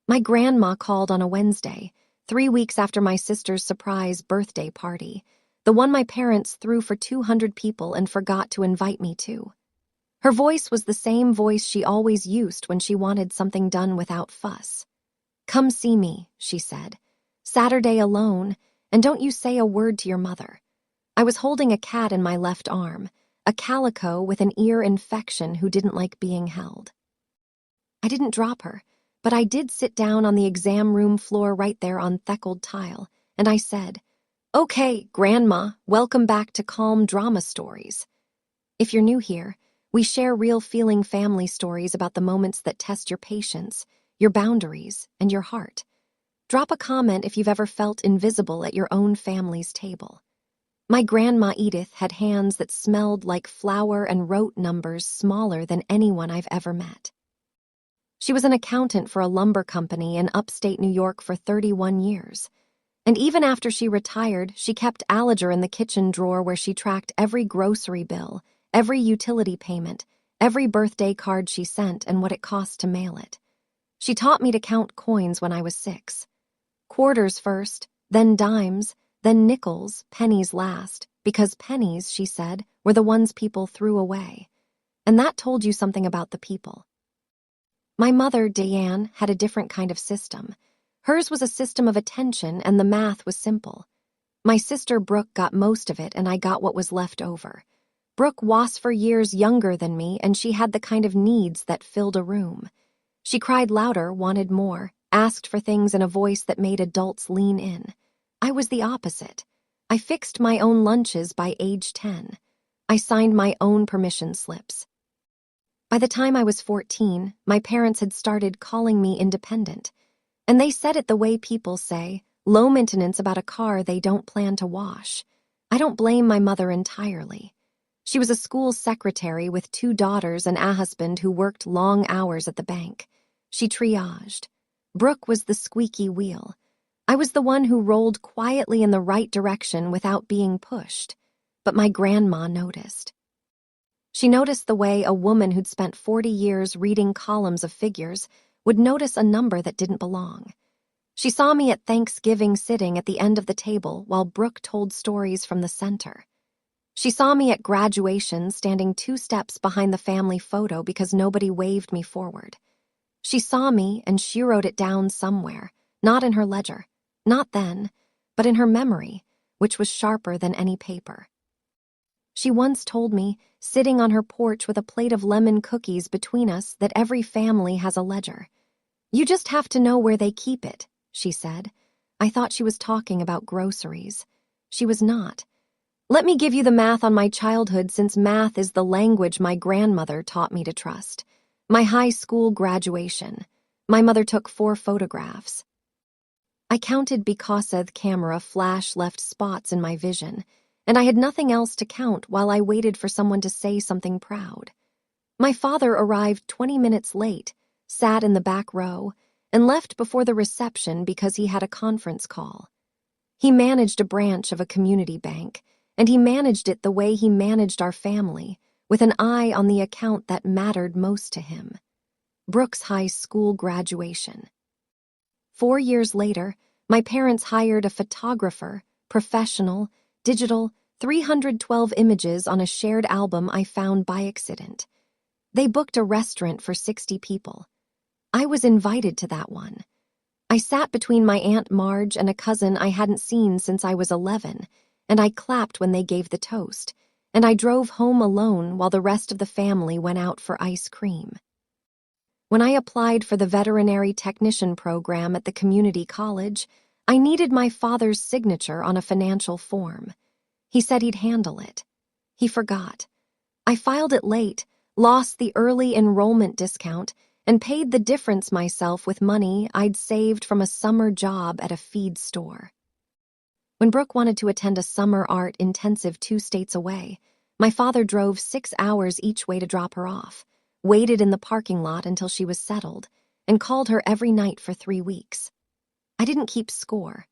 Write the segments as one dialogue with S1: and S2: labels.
S1: My grandma called on a Wednesday, 3 weeks after my sister's surprise birthday party, the one my parents threw for 200 people and forgot to invite me to. Her voice was the same voice she always used when she wanted something done without fuss. "Come see me," she said. "Saturday alone, and don't you say a word to your mother." I was holding a cat in my left arm, a calico with an ear infection who didn't like being held. I didn't drop her, but I did sit down on the exam room floor right there on theckled tile, and I said, "Okay, Grandma, welcome back to Calm Drama Stories." If you're new here, we share real feeling family stories about the moments that test your patience, your boundaries, and your heart. Drop a comment if you've ever felt invisible at your own family's table. My grandma Edith had hands that smelled like flour and wrote numbers smaller than anyone I've ever met. She was an accountant for a lumber company in upstate New York for 31 years. And even after she retired, she kept Alliger in the kitchen drawer where she tracked every grocery bill, every utility payment, every birthday card she sent, and what it cost to mail it. She taught me to count coins when I was 6. Quarters first, then dimes, then nickels, pennies last, because pennies, she said, were the ones people threw away. And that told you something about the people. My mother, Diane, had a different kind of system. Hers was a system of attention, and the math was simple. My sister Brooke got most of it, and I got what was left over. Brooke was 4 years younger than me, and she had the kind of needs that filled a room. She cried louder, wanted more, asked for things in a voice that made adults lean in. I was the opposite. I fixed my own lunches by age 10. I signed my own permission slips. By the time I was 14, my parents had started calling me independent. And they said it the way people say, low maintenance about a car they don't plan to wash. I don't blame my mother entirely. She was a school secretary with 2 daughters and a husband who worked long hours at the bank. She triaged. Brooke was the squeaky wheel. I was the one who rolled quietly in the right direction without being pushed. But my grandma noticed. She noticed the way a woman who'd spent 40 years reading columns of figures would notice a number that didn't belong. She saw me at Thanksgiving sitting at the end of the table while Brooke told stories from the center. She saw me at graduation standing 2 steps behind the family photo because nobody waved me forward. She saw me and she wrote it down somewhere, not in her ledger, not then, but in her memory, which was sharper than any paper. She once told me, sitting on her porch with a plate of lemon cookies between us, that every family has a ledger. "You just have to know where they keep it," she said. I thought she was talking about groceries. She was not. Let me give you the math on my childhood, since math is the language my grandmother taught me to trust. My high school graduation. My mother took 4 photographs. I counted because the camera flash left spots in my vision, and I had nothing else to count while I waited for someone to say something proud. My father arrived 20 minutes late, sat in the back row, and left before the reception because he had a conference call. He managed a branch of a community bank, and he managed it the way he managed our family, with an eye on the account that mattered most to him: Brooke's high school graduation. 4 years later, my parents hired a photographer, professional, digital, 312 images on a shared album I found by accident. They booked a restaurant for 60 people. I was invited to that one. I sat between my Aunt Marge and a cousin I hadn't seen since I was 11, and I clapped when they gave the toast, and I drove home alone while the rest of the family went out for ice cream. When I applied for the veterinary technician program at the community college, I needed my father's signature on a financial form. He said he'd handle it. He forgot. I filed it late, lost the early enrollment discount, and paid the difference myself with money I'd saved from a summer job at a feed store. When Brooke wanted to attend a summer art intensive 2 states away, my father drove 6 hours each way to drop her off, waited in the parking lot until she was settled, and called her every night for 3 weeks. I didn't keep score.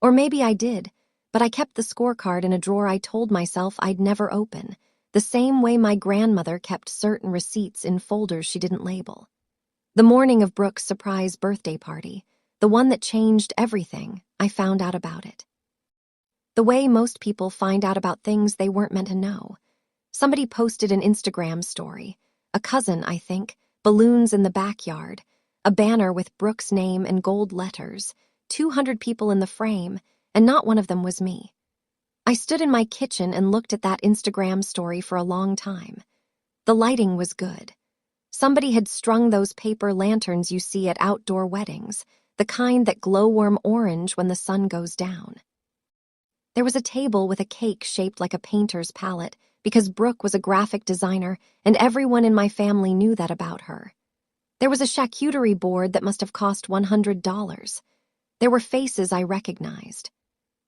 S1: Or maybe I did, but I kept the scorecard in a drawer I told myself I'd never open, the same way my grandmother kept certain receipts in folders she didn't label. The morning of Brooke's surprise birthday party, the one that changed everything, I found out about it. The way most people find out about things they weren't meant to know. Somebody posted an Instagram story. A cousin, I think, balloons in the backyard, a banner with Brooke's name in gold letters, 200 people in the frame, and not one of them was me. I stood in my kitchen and looked at that Instagram story for a long time. The lighting was good. Somebody had strung those paper lanterns you see at outdoor weddings, the kind that glow warm orange when the sun goes down. There was a table with a cake shaped like a painter's palette because Brooke was a graphic designer and everyone in my family knew that about her. There was a charcuterie board that must have cost $100. There were faces I recognized.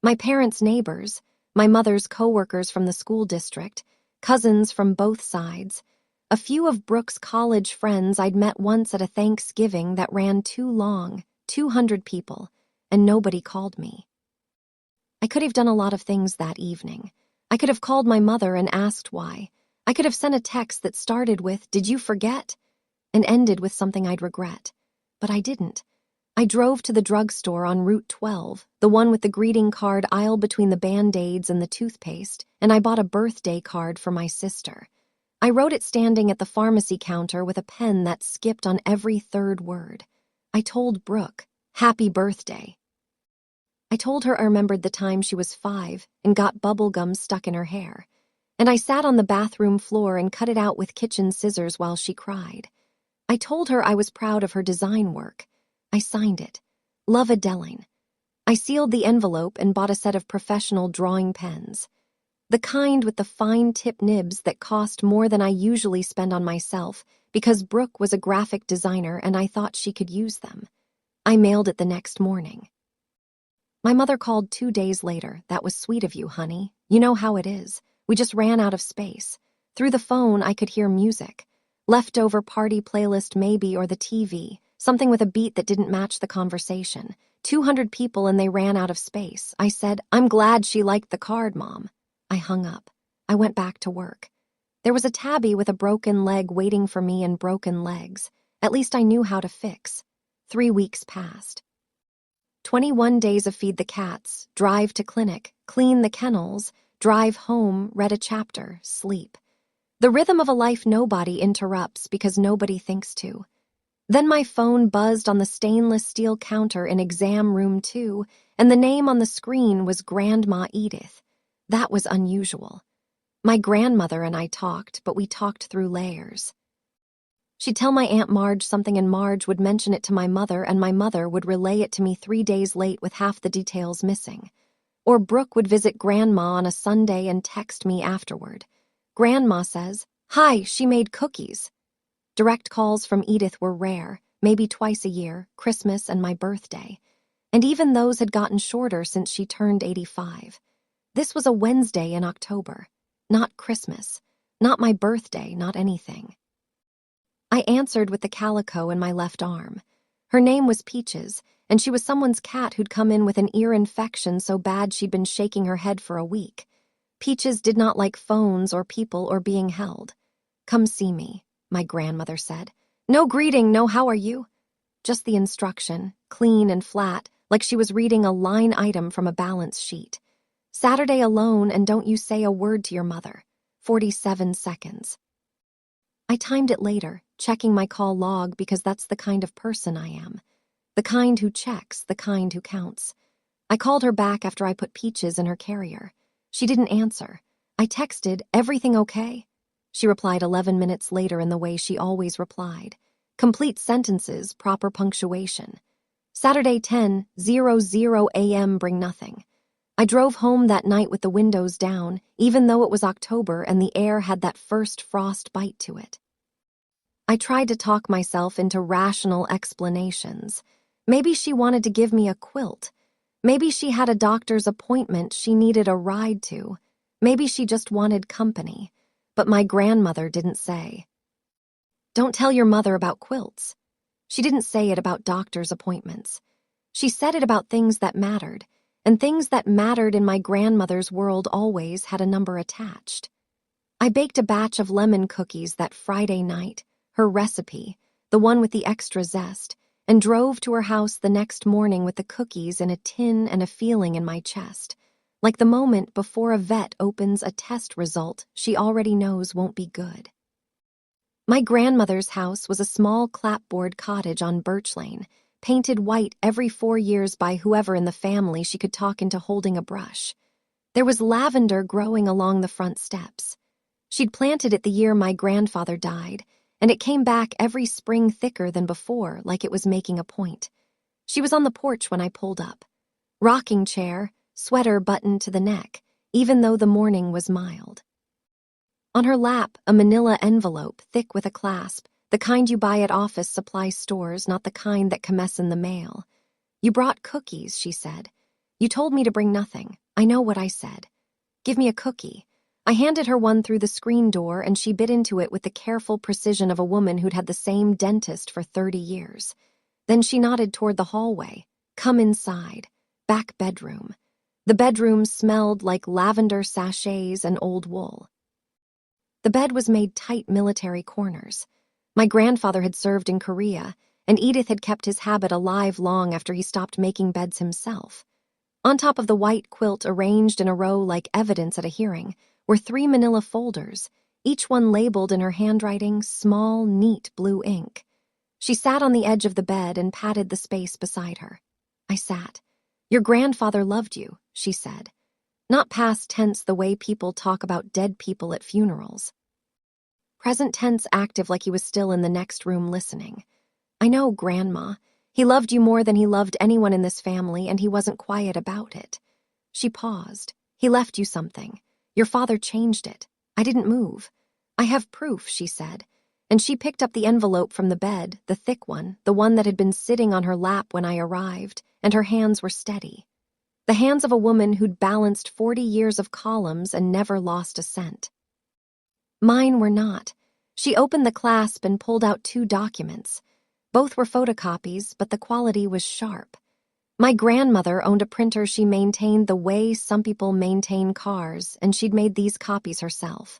S1: My parents' neighbors, my mother's co-workers from the school district, cousins from both sides, a few of Brooke's college friends I'd met once at a Thanksgiving that ran too long, 200 people, and nobody called me. I could have done a lot of things that evening. I could have called my mother and asked why. I could have sent a text that started with, "Did you forget?" and ended with something I'd regret. But I didn't. I drove to the drugstore on Route 12, the one with the greeting card aisle between the Band-Aids and the toothpaste, and I bought a birthday card for my sister. I wrote it standing at the pharmacy counter with a pen that skipped on every third word. I told Brooke, "Happy birthday." I told her I remembered the time she was 5 and got bubble gum stuck in her hair, and I sat on the bathroom floor and cut it out with kitchen scissors while she cried. I told her I was proud of her design work. I signed it. Love, Adeline. I sealed the envelope and bought a set of professional drawing pens. The kind with the fine tip nibs that cost more than I usually spend on myself because Brooke was a graphic designer and I thought she could use them. I mailed it the next morning. My mother called 2 days later. "That was sweet of you, honey. You know how it is. We just ran out of space." Through the phone, I could hear music. Leftover party playlist maybe, or the TV, something with a beat that didn't match the conversation. 200 people and they ran out of space. I said, "I'm glad she liked the card, Mom." I hung up. I went back to work. There was a tabby with a broken leg waiting for me and broken legs. At least I knew how to fix. 3 weeks passed. 21 days of feed the cats, drive to clinic, clean the kennels, drive home, read a chapter, sleep. The rhythm of a life nobody interrupts because nobody thinks to. Then my phone buzzed on the stainless steel counter in exam room 2, and the name on the screen was Grandma Edith. That was unusual. My grandmother and I talked, but we talked through layers. She'd tell my Aunt Marge something and Marge would mention it to my mother and my mother would relay it to me 3 days late with half the details missing. Or Brooke would visit Grandma on a Sunday and text me afterward. Grandma says, "Hi, she made cookies." Direct calls from Edith were rare, maybe twice a year, Christmas and my birthday. And even those had gotten shorter since she turned 85. This was a Wednesday in October. Not Christmas. Not my birthday, not anything. I answered with the calico in my left arm. Her name was Peaches, and she was someone's cat who'd come in with an ear infection so bad she'd been shaking her head for a week. Peaches did not like phones or people or being held. "Come see me," my grandmother said. "No greeting, no how are you?" Just the instruction, clean and flat, like she was reading a line item from a balance sheet. "Saturday alone and don't you say a word to your mother." 47 seconds. I timed it later, checking my call log because that's the kind of person I am. The kind who checks, the kind who counts. I called her back after I put Peaches in her carrier. She didn't answer. I texted, "Everything okay?" She replied 11 minutes later in the way she always replied. Complete sentences, proper punctuation. Saturday 10:00 a.m. bring nothing. I drove home that night with the windows down, even though it was October and the air had that first frost bite to it. I tried to talk myself into rational explanations. Maybe she wanted to give me a quilt. Maybe she had a doctor's appointment she needed a ride to. Maybe she just wanted company. But my grandmother didn't say. "Don't tell your mother about quilts." She didn't say it about doctor's appointments. She said it about things that mattered. And things that mattered in my grandmother's world always had a number attached. I baked a batch of lemon cookies that Friday night, her recipe, the the one with the extra zest, and drove to her house the next morning with the cookies in a tin and a feeling in my chest, like the moment before a vet opens a test result she already knows won't be good. My grandmother's house was a small clapboard cottage on Birch Lane, painted white every 4 years by whoever in the family she could talk into holding a brush. There was lavender growing along the front steps. She'd planted it the year my grandfather died, and it came back every spring thicker than before, like it was making a point. She was on the porch when I pulled up. Rocking chair, sweater buttoned to the neck, even though the morning was mild. On her lap, a manila envelope, thick with a clasp, the kind you buy at office supply stores, not the kind that come in the mail. "You brought cookies," she said. "You told me to bring nothing. I know what I said. Give me a cookie." I handed her one through the screen door, and she bit into it with the careful precision of a woman who'd had the same dentist for 30 years. Then she nodded toward the hallway. "Come inside. Back bedroom." The bedroom smelled like lavender sachets and old wool. The bed was made tight military corners. My grandfather had served in Korea, and Edith had kept his habit alive long after he stopped making beds himself. On top of the white quilt arranged in a row like evidence at a hearing were 3 manila folders, each one labeled in her handwriting, small, neat blue ink. She sat on the edge of the bed and patted the space beside her. I sat. "Your grandfather loved you," she said. Not past tense the way people talk about dead people at funerals. Present tense active like he was still in the next room listening. "I know, Grandma. He loved you more than he loved anyone in this family, and he wasn't quiet about it." She paused. "He left you something. Your father changed it. I didn't move. I have proof," she said, and she picked up the envelope from the bed, the thick one, the one that had been sitting on her lap when I arrived, and her hands were steady. The hands of a woman who'd balanced 40 years of columns and never lost a cent. Mine were not. She opened the clasp and pulled out 2 documents. Both were photocopies, but the quality was sharp. My grandmother owned a printer she maintained the way some people maintain cars, and she'd made these copies herself.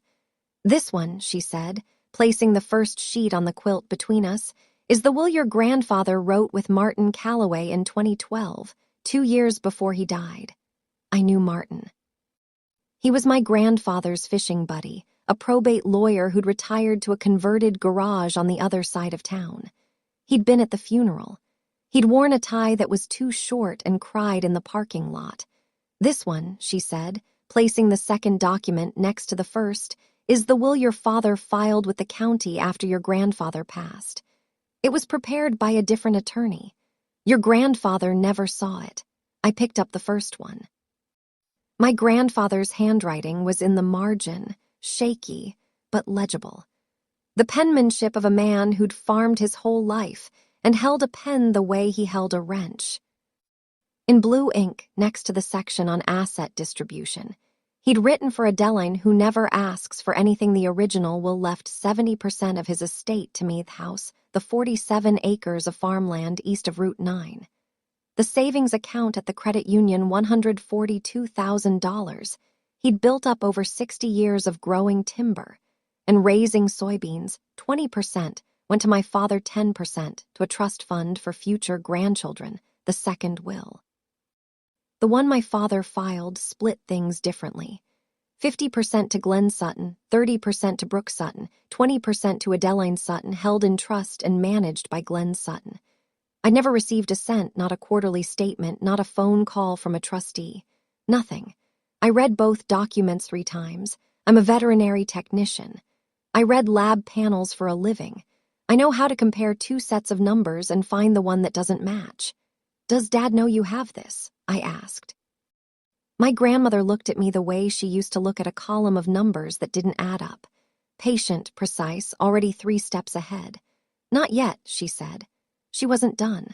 S1: "This one," she said, placing the first sheet on the quilt between us, "is the will your grandfather wrote with Martin Calloway in 2012, 2 years before he died." I knew Martin. He was my grandfather's fishing buddy, a probate lawyer who'd retired to a converted garage on the other side of town. He'd been at the funeral. He'd worn a tie that was too short and cried in the parking lot. "This one," she said, placing the second document next to the first, "is the will your father filed with the county after your grandfather passed. It was prepared by a different attorney. Your grandfather never saw it." I picked up the first one. My grandfather's handwriting was in the margin, shaky, but legible. The penmanship of a man who'd farmed his whole life and held a pen the way he held a wrench. In blue ink, next to the section on asset distribution, he'd written for Adeline, who never asks for anything the original, will left 70% of his estate to Meath House, the 47 acres of farmland east of Route 9. The savings account at the credit union, $142,000. He'd built up over 60 years of growing timber and raising soybeans. 20% went to my father, 10% to a trust fund for future grandchildren, the second will. The one my father filed split things differently. 50% to Glenn Sutton, 30% to Brooke Sutton, 20% to Adeline Sutton, held in trust and managed by Glenn Sutton. I never received a cent, not a quarterly statement, not a phone call from a trustee. Nothing. I read both documents 3 times. I'm a veterinary technician. I read lab panels for a living. I know how to compare 2 sets of numbers and find the one that doesn't match. "Does Dad know you have this?" I asked. My grandmother looked at me the way she used to look at a column of numbers that didn't add up. Patient, precise, already 3 steps ahead. "Not yet," she said. She wasn't done.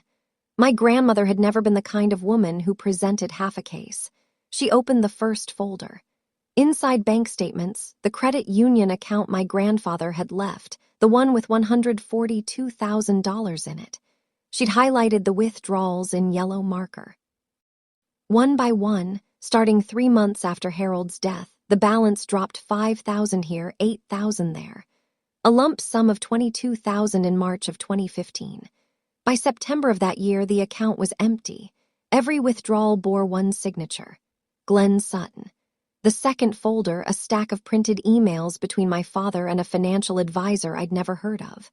S1: My grandmother had never been the kind of woman who presented half a case. She opened the first folder. Inside bank statements, the credit union account my grandfather had left, the one with $142,000 in it. She'd highlighted the withdrawals in yellow marker. One by one, starting 3 months after Harold's death, the balance dropped $5,000 here, $8,000 there. a lump sum of $22,000 in March of 2015. By September of that year, the account was empty. Every withdrawal bore one signature: Glenn Sutton. The second folder, a stack of printed emails between my father and a financial advisor I'd never heard of.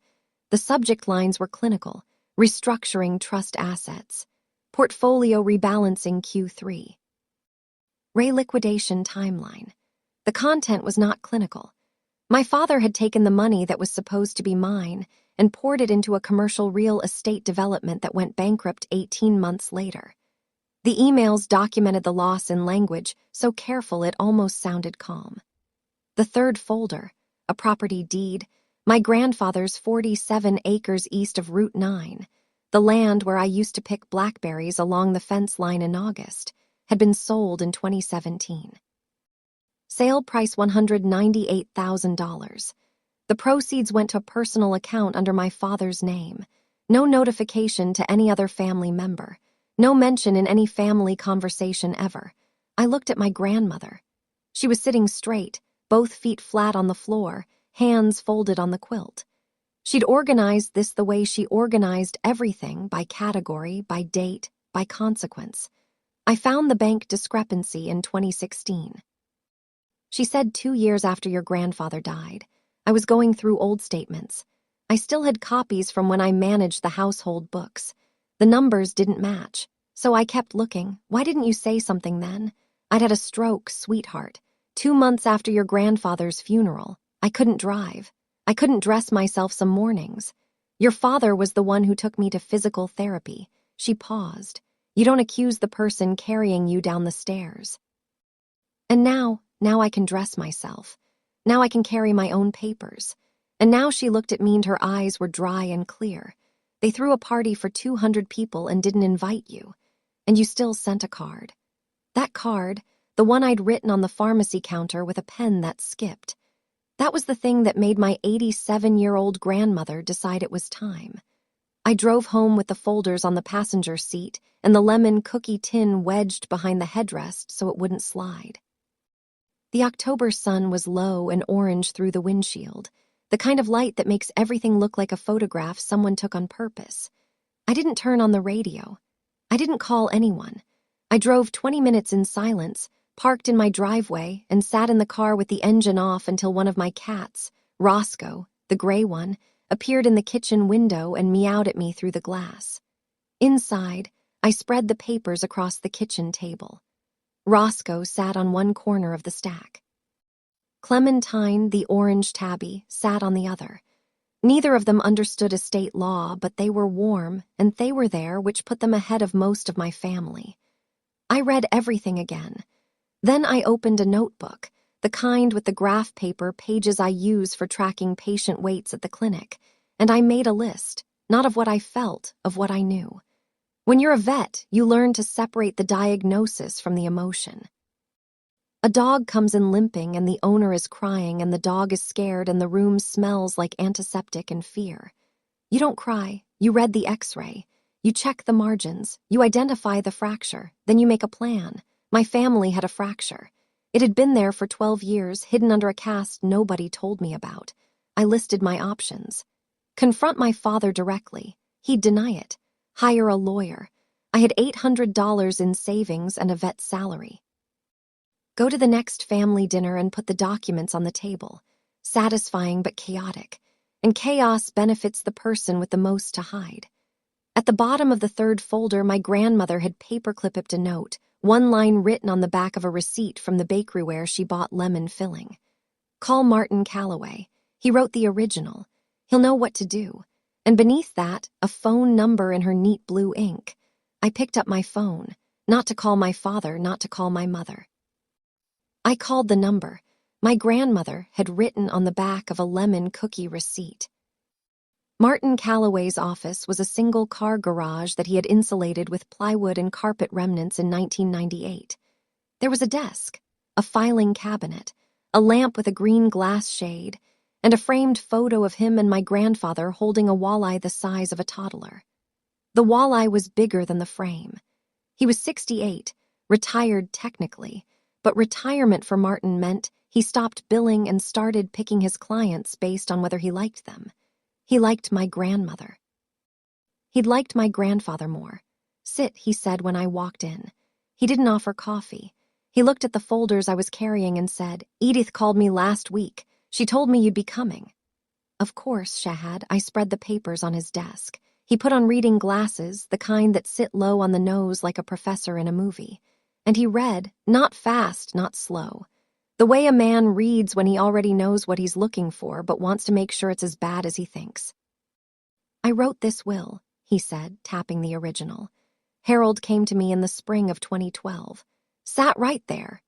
S1: The subject lines were clinical: restructuring trust assets, portfolio rebalancing Q3, Ray liquidation timeline. The content was not clinical. My father had taken the money that was supposed to be mine and poured it into a commercial real estate development that went bankrupt 18 months later. The emails documented the loss in language so careful it almost sounded calm. The third folder, a property deed, my grandfather's 47 acres east of Route 9, the land where I used to pick blackberries along the fence line in August, had been sold in 2017. Sale price $198,000. The proceeds went to a personal account under my father's name. No notification to any other family member. No mention in any family conversation ever. I looked at my grandmother. She was sitting straight, both feet flat on the floor, hands folded on the quilt. She'd organized this the way she organized everything, by category, by date, by consequence. I found the bank discrepancy in 2016. She said 2 years after your grandfather died. I was going through old statements. I still had copies from when I managed the household books. The numbers didn't match, so I kept looking. Why didn't you say something then? I'd had a stroke, sweetheart. 2 months after your grandfather's funeral. I couldn't drive. I couldn't dress myself some mornings. Your father was the one who took me to physical therapy. She paused. You don't accuse the person carrying you down the stairs. And now I can dress myself. Now I can carry my own papers. And now she looked at me and her eyes were dry and clear. They threw a party for 200 people and didn't invite you. And you still sent a card. That card, the one I'd written on the pharmacy counter with a pen that skipped. That was the thing that made my 87-year-old grandmother decide it was time. I drove home with the folders on the passenger seat and the lemon cookie tin wedged behind the headrest so it wouldn't slide. The October sun was low and orange through the windshield, the kind of light that makes everything look like a photograph someone took on purpose. I didn't turn on the radio. I didn't call anyone. I drove 20 minutes in silence, parked in my driveway, and sat in the car with the engine off until one of my cats, Roscoe, the gray one, appeared in the kitchen window and meowed at me through the glass. Inside, I spread the papers across the kitchen table. Roscoe sat on one corner of the stack. Clementine, the orange tabby, sat on the other. Neither of them understood estate law, but they were warm, and they were there, which put them ahead of most of my family. I read everything again. Then I opened a notebook, the kind with the graph paper pages I use for tracking patient waits at the clinic, and I made a list, not of what I felt, of what I knew. When you're a vet, you learn to separate the diagnosis from the emotion. A dog comes in limping and the owner is crying and the dog is scared and the room smells like antiseptic and fear. You don't cry, you read the x-ray, you check the margins, you identify the fracture, then you make a plan. My family had a fracture. It had been there for 12 years, hidden under a cast nobody told me about. I listed my options. Confront my father directly. He'd deny it. Hire a lawyer. I had $800 in savings and a vet's salary. Go to the next family dinner and put the documents on the table. Satisfying but chaotic. And chaos benefits the person with the most to hide. At the bottom of the third folder, my grandmother had paperclipped a note, one line written on the back of a receipt from the bakery where she bought lemon filling. Call Martin Calloway. He wrote the original. He'll know what to do. And beneath that, a phone number in her neat blue ink. I picked up my phone, not to call my father, not to call my mother. I called the number. My grandmother had written on the back of a lemon cookie receipt. Martin Calloway's office was a single-car garage that he had insulated with plywood and carpet remnants in 1998. There was a desk, a filing cabinet, a lamp with a green glass shade, and a framed photo of him and my grandfather holding a walleye the size of a toddler. The walleye was bigger than the frame. He was 68, retired technically, but retirement for Martin meant He stopped billing and started picking his clients based on whether he liked them. He liked my grandmother. He'd liked my grandfather more. "Sit," he said when I walked in. He didn't offer coffee. He looked at the folders I was carrying and said, "Edith called me last week. She told me you'd be coming." Of course, Shahad. I spread the papers on his desk. He put on reading glasses, the kind that sit low on the nose like a professor in a movie. And he read, not fast, not slow. The way a man reads when he already knows what he's looking for but wants to make sure it's as bad as he thinks. "I wrote this will," he said, tapping the original. "Harold came to me in the spring of 2012. Sat right there."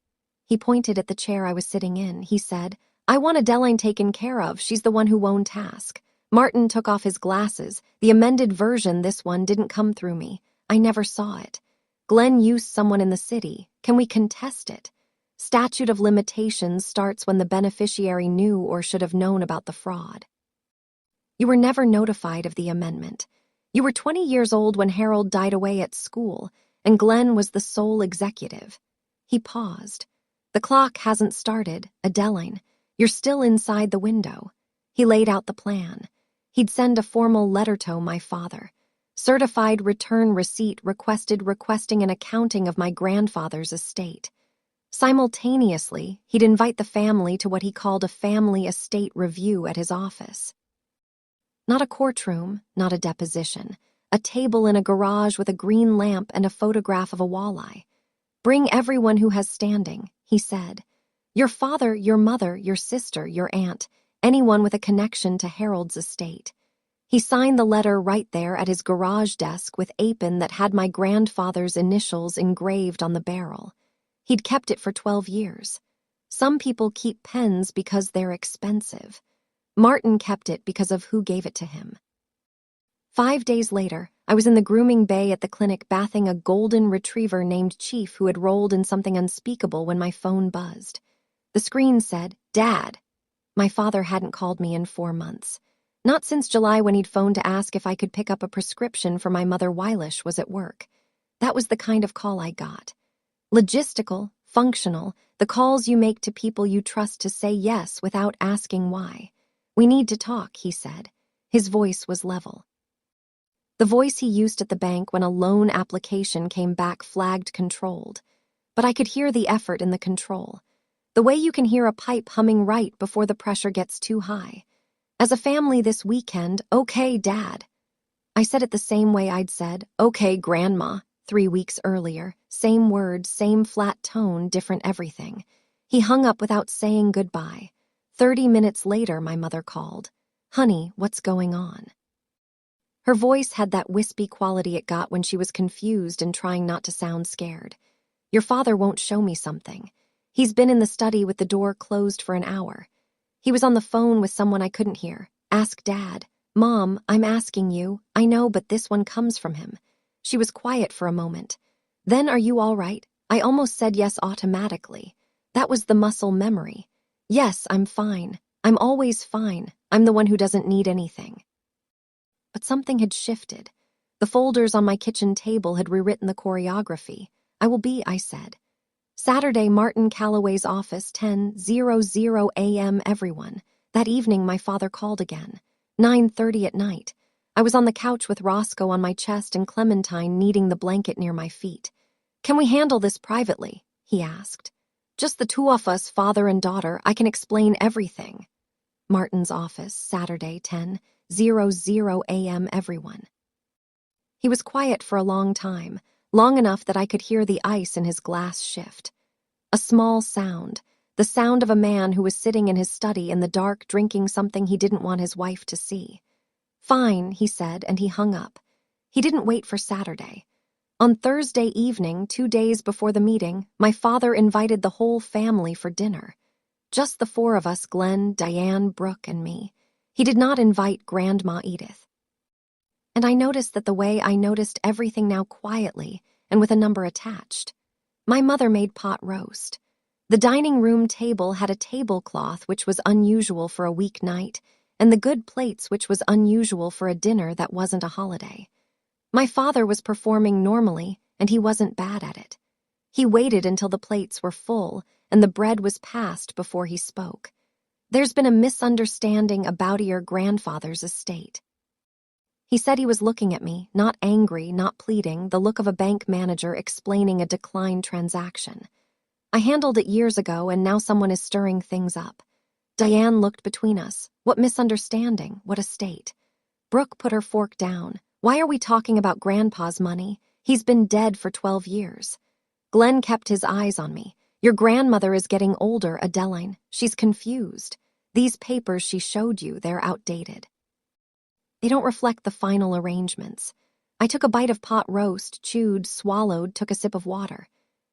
S1: He pointed at the chair I was sitting in. He said, "I want Adeline taken care of. She's the one who won't task." Martin took off his glasses. The amended version, this one, didn't come through me. I never saw it. "Glenn used someone in the city. Can we contest it? Statute of limitations starts when the beneficiary knew or should have known about the fraud." "You were never notified of the amendment. You were 20 years old when Harold died away at school, and Glenn was the sole executive." He paused. "The clock hasn't started, Adeline. You're still inside the window." He laid out the plan. He'd send a formal letter to my father. Certified return receipt requesting an accounting of my grandfather's estate. Simultaneously, he'd invite the family to what he called a family estate review at his office. Not a courtroom, not a deposition. A table in a garage with a green lamp and a photograph of a walleye. "Bring everyone who has standing," he said. "Your father, your mother, your sister, your aunt, anyone with a connection to Harold's estate." He signed the letter right there at his garage desk with apron that had my grandfather's initials engraved on the barrel. He'd kept it for 12 years. Some people keep pens because they're expensive. Martin kept it because of who gave it to him. 5 days later, I was in the grooming bay at the clinic bathing a golden retriever named Chief who had rolled in something unspeakable when my phone buzzed. The screen said, "Dad." My father hadn't called me in 4 months. Not since July when he'd phoned to ask if I could pick up a prescription for my mother Wylish was at work. That was the kind of call I got. Logistical, functional, the calls you make to people you trust to say yes without asking why. "We need to talk," he said. His voice was level. The voice he used at the bank when a loan application came back flagged controlled. But I could hear the effort in the control. The way you can hear a pipe humming right before the pressure gets too high. "As a family this weekend, okay, Dad." I said it the same way I'd said, "Okay, Grandma," 3 weeks earlier. Same words, same flat tone, different everything. He hung up without saying goodbye. 30 minutes later, my mother called. "Honey, what's going on?" Her voice had that wispy quality it got when she was confused and trying not to sound scared. "Your father won't show me something. He's been in the study with the door closed for an hour. He was on the phone with someone I couldn't hear. Ask Dad." "Mom, I'm asking you. I know, but this one comes from him." She was quiet for a moment. Then, "Are you all right?" I almost said yes automatically. That was the muscle memory. "Yes, I'm fine. I'm always fine. I'm the one who doesn't need anything." But something had shifted. The folders on my kitchen table had rewritten the choreography. "I will be," I said. "Saturday, Martin Calloway's office, 10:00 a.m. everyone." That evening, my father called again. 9:30 at night. I was on the couch with Roscoe on my chest and Clementine kneading the blanket near my feet. "Can we handle this privately?" he asked. "Just the two of us, father and daughter. I can explain everything." Martin's office, Saturday, 10:00 a.m. everyone. He was quiet for a long time, long enough that I could hear the ice in his glass shift. A small sound, the sound of a man who was sitting in his study in the dark drinking something he didn't want his wife to see. "Fine," he said, and he hung up. He didn't wait for Saturday. On Thursday evening, 2 days before the meeting, my father invited the whole family for dinner. Just the 4 of us, Glenn, Diane, Brooke, and me. He did not invite Grandma Edith. And I noticed that the way I noticed everything now quietly and with a number attached. My mother made pot roast. The dining room table had a tablecloth which was unusual for a weeknight, and the good plates which was unusual for a dinner that wasn't a holiday. My father was performing normally, and he wasn't bad at it. He waited until the plates were full and the bread was passed before he spoke. There's been a misunderstanding about your grandfather's estate. He said he was looking at me, not angry, not pleading, the look of a bank manager explaining a declined transaction. I handled it years ago and now someone is stirring things up. Diane looked between us. What misunderstanding? What estate? Brooke put her fork down. Why are we talking about Grandpa's money? He's been dead for 12 years. Glenn kept his eyes on me. Your grandmother is getting older, Adeline. She's confused. These papers she showed you, they're outdated. They don't reflect the final arrangements. I took a bite of pot roast, chewed, swallowed, took a sip of water.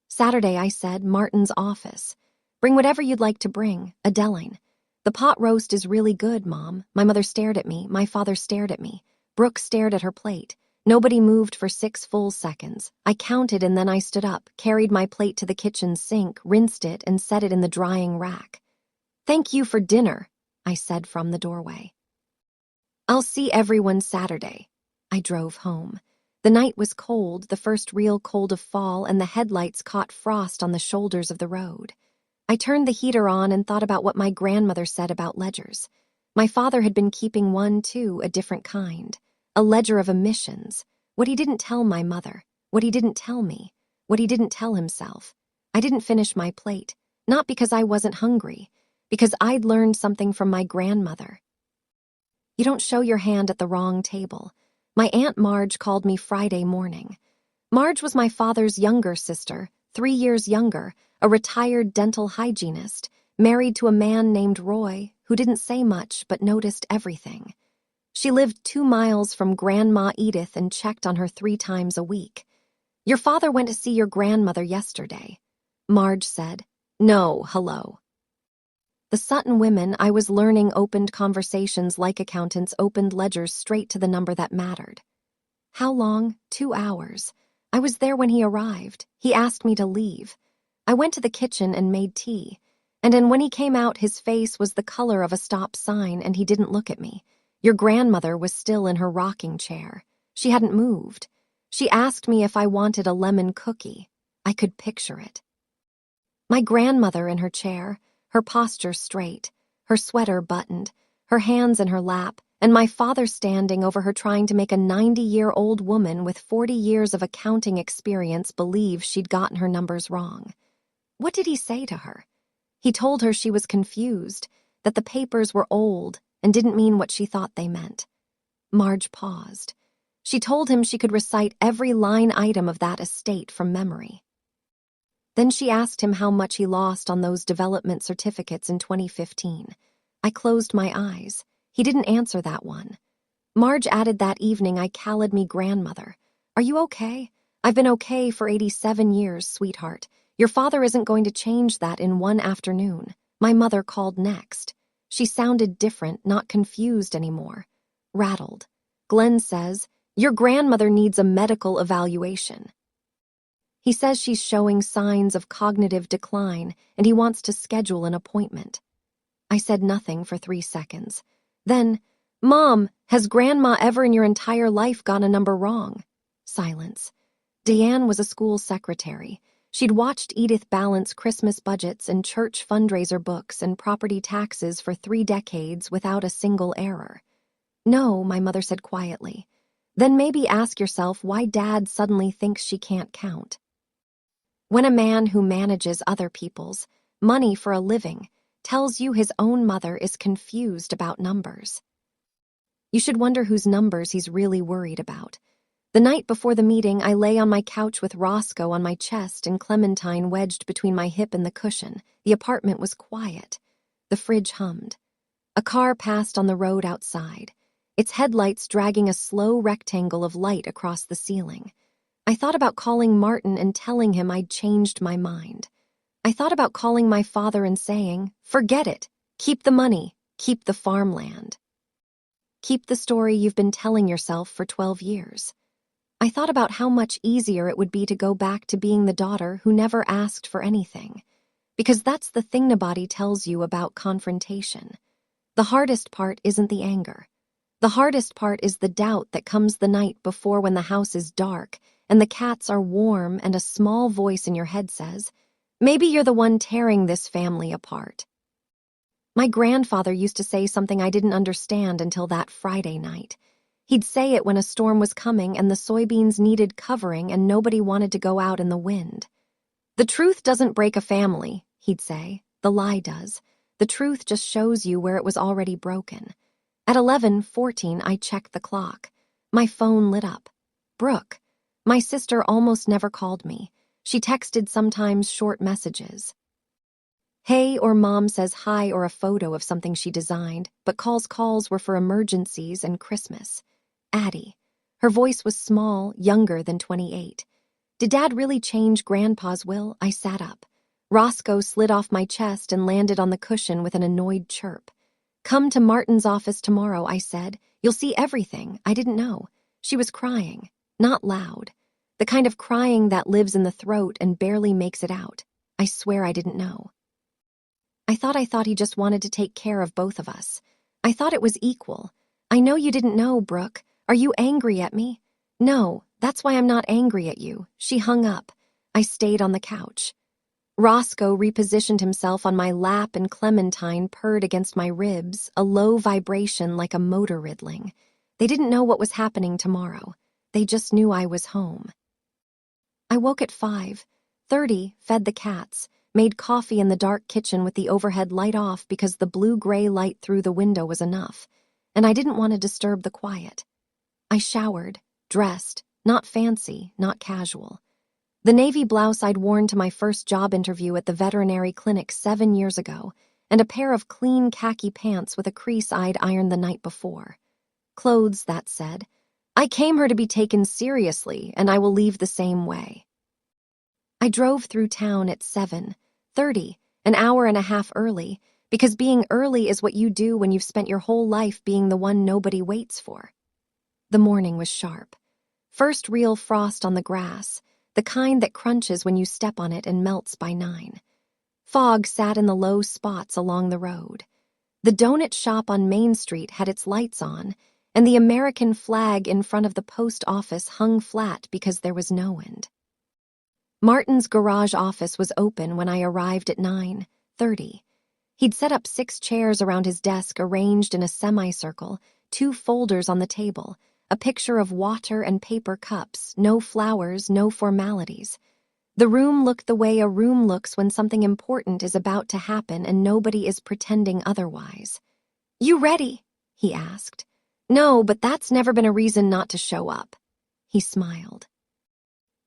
S1: Saturday, I said, Martin's office. Bring whatever you'd like to bring, Adeline. The pot roast is really good, Mom. My mother stared at me. My father stared at me. Brooke stared at her plate. Nobody moved for 6 full seconds. I counted and then I stood up, carried my plate to the kitchen sink, rinsed it, and set it in the drying rack. Thank you for dinner, I said from the doorway. I'll see everyone Saturday. I drove home. The night was cold, the first real cold of fall, and the headlights caught frost on the shoulders of the road. I turned the heater on and thought about what my grandmother said about ledgers. My father had been keeping one, too, a different kind. A ledger of omissions. What he didn't tell my mother. What he didn't tell me. What he didn't tell himself. I didn't finish my plate. Not because I wasn't hungry. Because I'd learned something from my grandmother. You don't show your hand at the wrong table. My Aunt Marge called me Friday morning. Marge was my father's younger sister, 3 years younger, a retired dental hygienist, married to a man named Roy, who didn't say much but noticed everything. She lived 2 miles from Grandma Edith and checked on her 3 times a week. Your father went to see your grandmother yesterday. Marge said, No, hello. The Sutton women I was learning opened conversations like accountants opened ledgers straight to the number that mattered. How long? 2 hours. I was there when he arrived. He asked me to leave. I went to the kitchen and made tea. And then when he came out, his face was the color of a stop sign and he didn't look at me. Your grandmother was still in her rocking chair. She hadn't moved. She asked me if I wanted a lemon cookie. I could picture it. My grandmother in her chair, her posture straight, her sweater buttoned, her hands in her lap, and my father standing over her trying to make a 90-year-old woman with 40 years of accounting experience believe she'd gotten her numbers wrong. What did he say to her? He told her she was confused, that the papers were old and didn't mean what she thought they meant. Marge paused. She told him she could recite every line item of that estate from memory. Then she asked him how much he lost on those development certificates in 2015. I closed my eyes. He didn't answer that one. Marge added that evening I called me grandmother. Are you okay? I've been okay for 87 years, sweetheart. Your father isn't going to change that in one afternoon. My mother called next. She sounded different, not confused anymore. Rattled. Glenn says, Your grandmother needs a medical evaluation. He says she's showing signs of cognitive decline and he wants to schedule an appointment. I said nothing for 3 seconds. Then, Mom, has Grandma ever in your entire life gotten a number wrong? Silence. Diane was a school secretary. She'd watched Edith balance Christmas budgets and church fundraiser books and property taxes for 3 decades without a single error. No, my mother said quietly. Then maybe ask yourself why Dad suddenly thinks she can't count. When a man who manages other people's money for a living tells you his own mother is confused about numbers, you should wonder whose numbers he's really worried about. The night before the meeting, I lay on my couch with Roscoe on my chest and Clementine wedged between my hip and the cushion. The apartment was quiet. The fridge hummed. A car passed on the road outside, its headlights dragging a slow rectangle of light across the ceiling. I thought about calling Martin and telling him I'd changed my mind. I thought about calling my father and saying, Forget it. Keep the money. Keep the farmland. Keep the story you've been telling yourself for 12 years. I thought about how much easier it would be to go back to being the daughter who never asked for anything. Because that's the thing nobody tells you about confrontation. The hardest part isn't the anger. The hardest part is the doubt that comes the night before when the house is dark and the cats are warm, and a small voice in your head says, maybe you're the one tearing this family apart. My grandfather used to say something I didn't understand until that Friday night. He'd say it when a storm was coming and the soybeans needed covering and nobody wanted to go out in the wind. The truth doesn't break a family, he'd say. The lie does. The truth just shows you where it was already broken. At 11:14, I checked the clock. My phone lit up. Brooke. My sister almost never called me. She texted sometimes short messages. Hey, or mom says hi, or a photo of something she designed, but calls were for emergencies and Christmas. Addie. Her voice was small, younger than 28. Did Dad really change Grandpa's will? I sat up. Roscoe slid off my chest and landed on the cushion with an annoyed chirp. Come to Martin's office tomorrow, I said. You'll see everything. I didn't know. She was crying. Not loud. The kind of crying that lives in the throat and barely makes it out. I swear I didn't know. I thought he just wanted to take care of both of us. I thought it was equal. I know you didn't know, Brooke. Are you angry at me? No, that's why I'm not angry at you. She hung up. I stayed on the couch. Roscoe repositioned himself on my lap and Clementine purred against my ribs, a low vibration like a motor riddling. They didn't know what was happening tomorrow. They just knew I was home. I woke at 5:30, fed the cats, made coffee in the dark kitchen with the overhead light off because the blue-gray light through the window was enough, and I didn't want to disturb the quiet. I showered, dressed, not fancy, not casual. The navy blouse I'd worn to my first job interview at the veterinary clinic 7 years ago, and a pair of clean khaki pants with a crease I'd ironed the night before. Clothes that said, I came here to be taken seriously, and I will leave the same way. I drove through town at 7:30, an hour and a half early, because being early is what you do when you've spent your whole life being the one nobody waits for. The morning was sharp. First real frost on the grass, the kind that crunches when you step on it and melts by 9. Fog sat in the low spots along the road. The donut shop on Main Street had its lights on, and the American flag in front of the post office hung flat because there was no wind. Martin's garage office was open when I arrived at 9:30. He'd set up 6 chairs around his desk arranged in a semicircle, 2 folders on the table, a picture of water and paper cups, no flowers, no formalities. The room looked the way a room looks when something important is about to happen and nobody is pretending otherwise. You ready? He asked. No, but that's never been a reason not to show up. He smiled.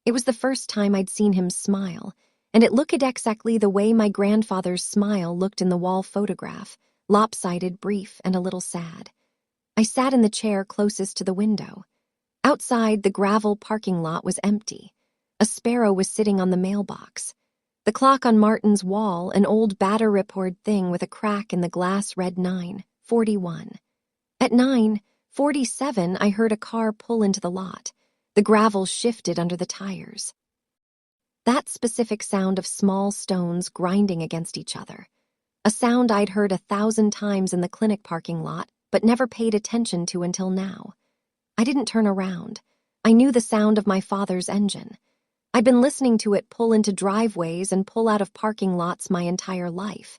S1: It was the first time I'd seen him smile, and it looked exactly the way my grandfather's smile looked in the wall photograph, lopsided, brief, and a little sad. I sat in the chair closest to the window. Outside, the gravel parking lot was empty. A sparrow was sitting on the mailbox. The clock on Martin's wall, an old batter-ripped thing with a crack in the glass, read 9:41. At 9:47, I heard a car pull into the lot. The gravel shifted under the tires. That specific sound of small stones grinding against each other. A sound I'd heard 1,000 times in the clinic parking lot, but never paid attention to until now. I didn't turn around. I knew the sound of my father's engine. I'd been listening to it pull into driveways and pull out of parking lots my entire life.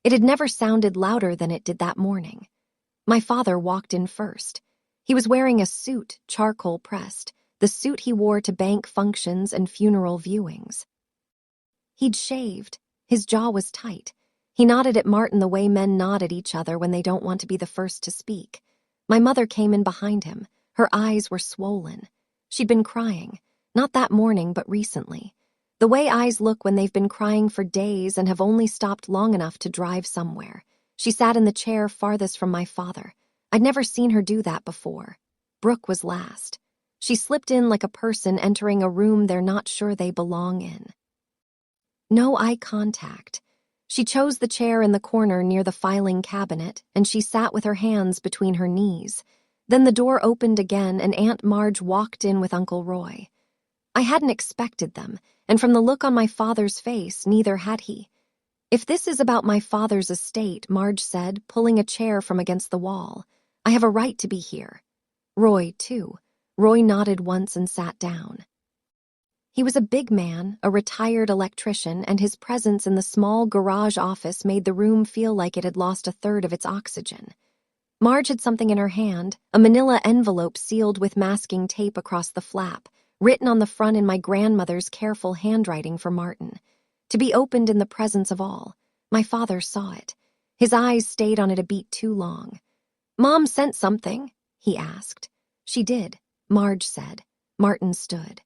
S1: It had never sounded louder than it did that morning. My father walked in first. He was wearing a suit, charcoal pressed, the suit he wore to bank functions and funeral viewings. He'd shaved. His jaw was tight. He nodded at Martin the way men nod at each other when they don't want to be the first to speak. My mother came in behind him. Her eyes were swollen. She'd been crying, not that morning, but recently. The way eyes look when they've been crying for days and have only stopped long enough to drive somewhere. She sat in the chair farthest from my father. I'd never seen her do that before. Brooke was last. She slipped in like a person entering a room they're not sure they belong in. No eye contact. She chose the chair in the corner near the filing cabinet, and she sat with her hands between her knees. Then the door opened again, and Aunt Marge walked in with Uncle Roy. I hadn't expected them, and from the look on my father's face, neither had he. If this is about my father's estate, Marge said, pulling a chair from against the wall, I have a right to be here. Roy, too. Roy nodded once and sat down. He was a big man, a retired electrician, and his presence in the small garage office made the room feel like it had lost a third of its oxygen. Marge had something in her hand, a manila envelope sealed with masking tape across the flap, written on the front in my grandmother's careful handwriting for Martin. To be opened in the presence of all. My father saw it. His eyes stayed on it a beat too long. "Mom sent something?" he asked. "She did," Marge said. Martin stood.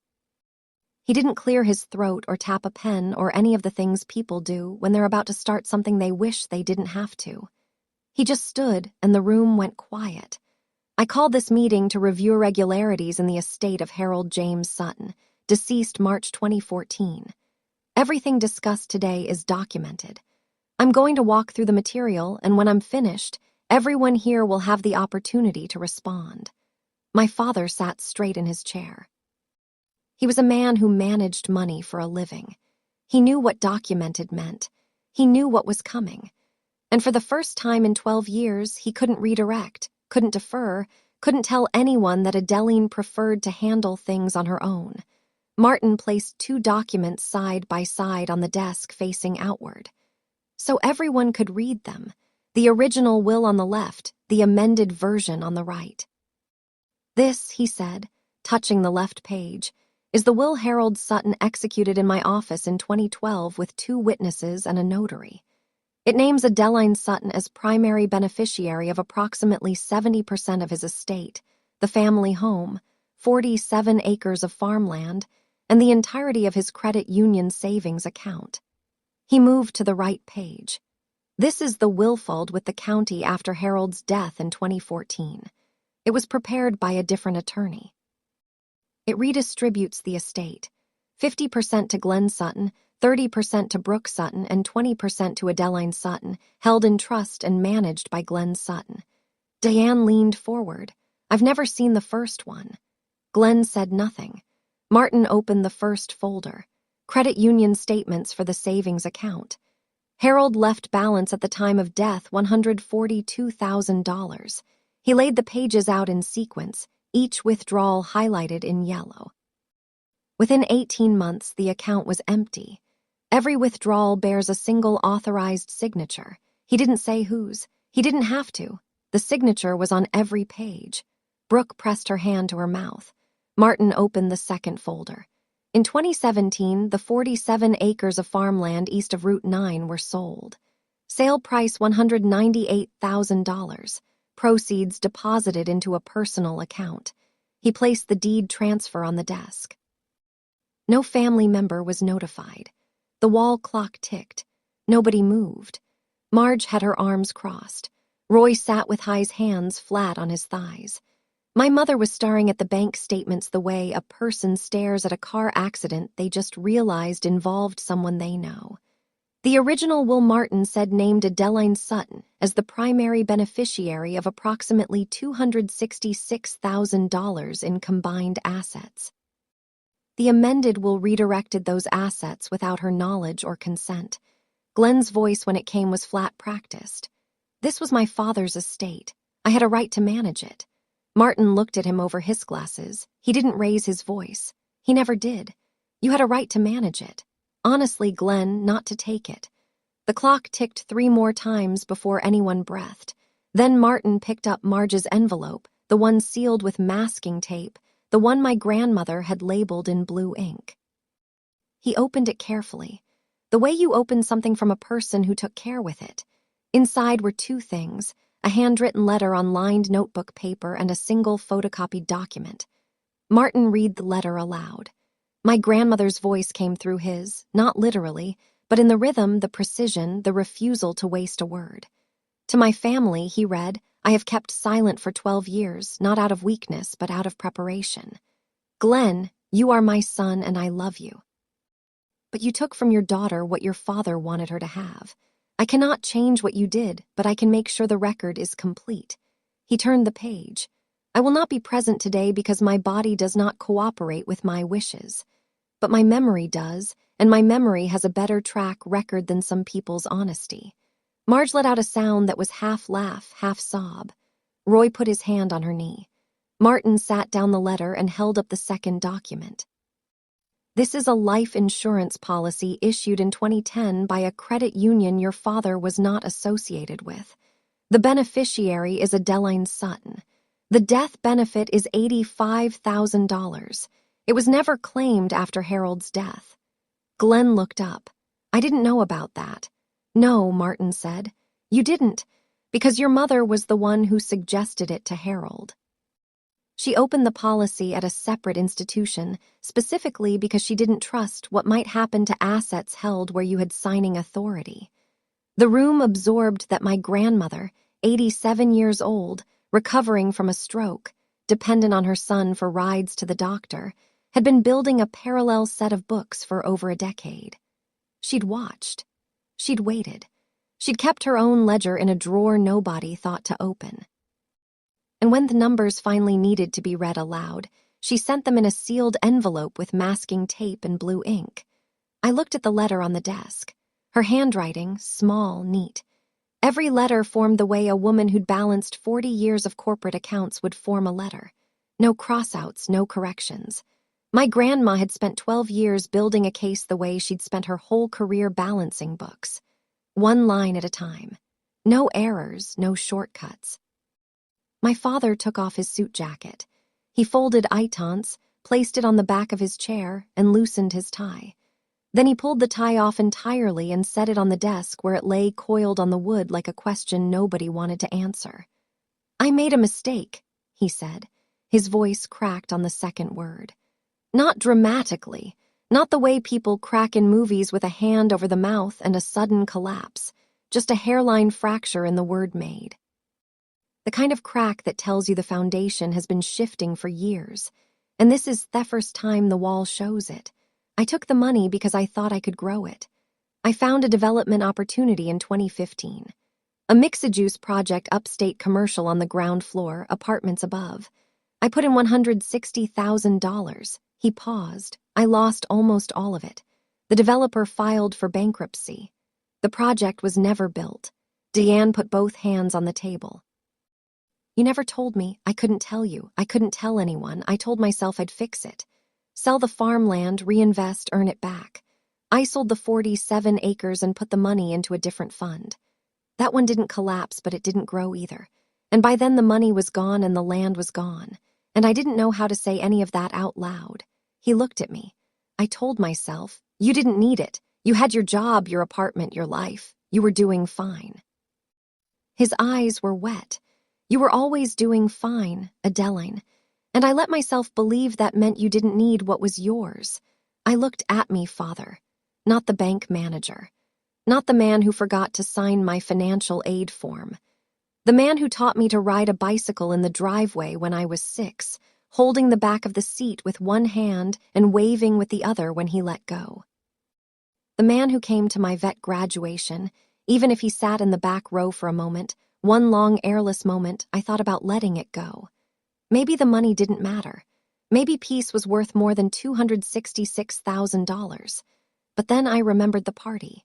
S1: He didn't clear his throat or tap a pen or any of the things people do when they're about to start something they wish they didn't have to. He just stood, and the room went quiet. I called this meeting to review irregularities in the estate of Harold James Sutton, deceased March 2014. Everything discussed today is documented. I'm going to walk through the material, and when I'm finished, everyone here will have the opportunity to respond. My father sat straight in his chair. He was a man who managed money for a living. He knew what documented meant. He knew what was coming. And for the first time in 12 years, he couldn't redirect, couldn't defer, couldn't tell anyone that Adeline preferred to handle things on her own. Martin placed 2 documents side by side on the desk facing outward. So everyone could read them. The original will on the left, the amended version on the right. "This," he said, touching the left page, "is the will Harold Sutton executed in my office in 2012 with 2 witnesses and a notary. It names Adeline Sutton as primary beneficiary of approximately 70% of his estate, the family home, 47 acres of farmland, and the entirety of his credit union savings account." He moved to the right page. "This is the will filed with the county after Harold's death in 2014. It was prepared by a different attorney. It redistributes the estate, 50% to Glenn Sutton, 30% to Brooke Sutton, and 20% to Adeline Sutton, held in trust and managed by Glenn Sutton." Diane leaned forward. "I've never seen the first one." Glenn said nothing. Martin opened the first folder. Credit union statements for the savings account. Harold left balance at the time of death $142,000. He laid the pages out in sequence, each withdrawal highlighted in yellow. Within 18 months, the account was empty. Every withdrawal bears a single authorized signature. He didn't say whose. He didn't have to. The signature was on every page. Brooke pressed her hand to her mouth. Martin opened the second folder. In 2017, the 47 acres of farmland east of Route 9 were sold. Sale price $198,000. Proceeds deposited into a personal account. He placed the deed transfer on the desk. No family member was notified. The wall clock ticked. Nobody moved. Marge had her arms crossed. Roy sat with his hands flat on his thighs. My mother was staring at the bank statements the way a person stares at a car accident they just realized involved someone they know. The original will Martin said named Adeline Sutton as the primary beneficiary of approximately $266,000 in combined assets. The amended will redirected those assets without her knowledge or consent. Glenn's voice when it came was flat practiced. "This was my father's estate. I had a right to manage it." Martin looked at him over his glasses. He didn't raise his voice. He never did. "You had a right to manage it. Honestly, Glenn, not to take it." The clock ticked 3 more times before anyone breathed. Then Martin picked up Marge's envelope, the one sealed with masking tape, the one my grandmother had labeled in blue ink. He opened it carefully, the way you open something from a person who took care with it. Inside were 2 things, a handwritten letter on lined notebook paper and a single photocopied document. Martin read the letter aloud. My grandmother's voice came through his, not literally, but in the rhythm, the precision, the refusal to waste a word. "To my family," he read, "I have kept silent for 12 years, not out of weakness, but out of preparation. Glenn, you are my son and I love you. But you took from your daughter what your father wanted her to have. I cannot change what you did, but I can make sure the record is complete." He turned the page. "I will not be present today because my body does not cooperate with my wishes. But my memory does, and my memory has a better track record than some people's honesty." Marge let out a sound that was half laugh, half sob. Roy put his hand on her knee. Martin sat down the letter and held up the second document. This is a life insurance policy issued in 2010 by a credit union your father was not associated with. The beneficiary is Adeline's son. The death benefit is $85,000. It was never claimed after Harold's death." Glenn looked up. "I didn't know about that." "No," Martin said. "You didn't, because your mother was the one who suggested it to Harold. She opened the policy at a separate institution, specifically because she didn't trust what might happen to assets held where you had signing authority. The room absorbed that my grandmother, 87 years old, recovering from a stroke, dependent on her son for rides to the doctor, had been building a parallel set of books for over a decade. She'd watched. She'd waited. She'd kept her own ledger in a drawer nobody thought to open. And when the numbers finally needed to be read aloud, she sent them in a sealed envelope with masking tape and blue ink. I looked at the letter on the desk. Her handwriting, small, neat. Every letter formed the way a woman who'd balanced 40 years of corporate accounts would form a letter. No crossouts, no corrections. My grandma had spent 12 years building a case the way she'd spent her whole career balancing books. One line at a time. No errors, no shortcuts. My father took off his suit jacket. He folded Itance, placed it on the back of his chair, and loosened his tie. Then he pulled the tie off entirely and set it on the desk where it lay coiled on the wood like a question nobody wanted to answer. "I made a mistake," he said. His voice cracked on the second word. Not dramatically, not the way people crack in movies with a hand over the mouth and a sudden collapse, just a hairline fracture in the word made. The kind of crack that tells you the foundation has been shifting for years, and this is the first time the wall shows it. I took the money because I thought I could grow it. I found a development opportunity in 2015. A mixed-use project upstate commercial on the ground floor, apartments above. I put in $160,000. He paused. I lost almost all of it. The developer filed for bankruptcy. The project was never built. Deanne put both hands on the table. "You never told me. I couldn't tell you. I couldn't tell anyone. I told myself I'd fix it. Sell the farmland, reinvest, earn it back. I sold the 47 acres and put the money into a different fund. That one didn't collapse, but it didn't grow either. And by then the money was gone and the land was gone. And I didn't know how to say any of that out loud." He looked at me. I told myself, "You didn't need it. You had your job, your apartment, your life. You were doing fine." His eyes were wet. "You were always doing fine, Adeline." And I let myself believe that meant you didn't need what was yours. I looked at me, father, not the bank manager, not the man who forgot to sign my financial aid form, the man who taught me to ride a bicycle in the driveway when I was 6, holding the back of the seat with one hand and waving with the other when he let go. The man who came to my vet graduation, even if he sat in the back row for a moment, one long airless moment, I thought about letting it go. Maybe the money didn't matter. Maybe peace was worth more than $266,000. But then I remembered the party.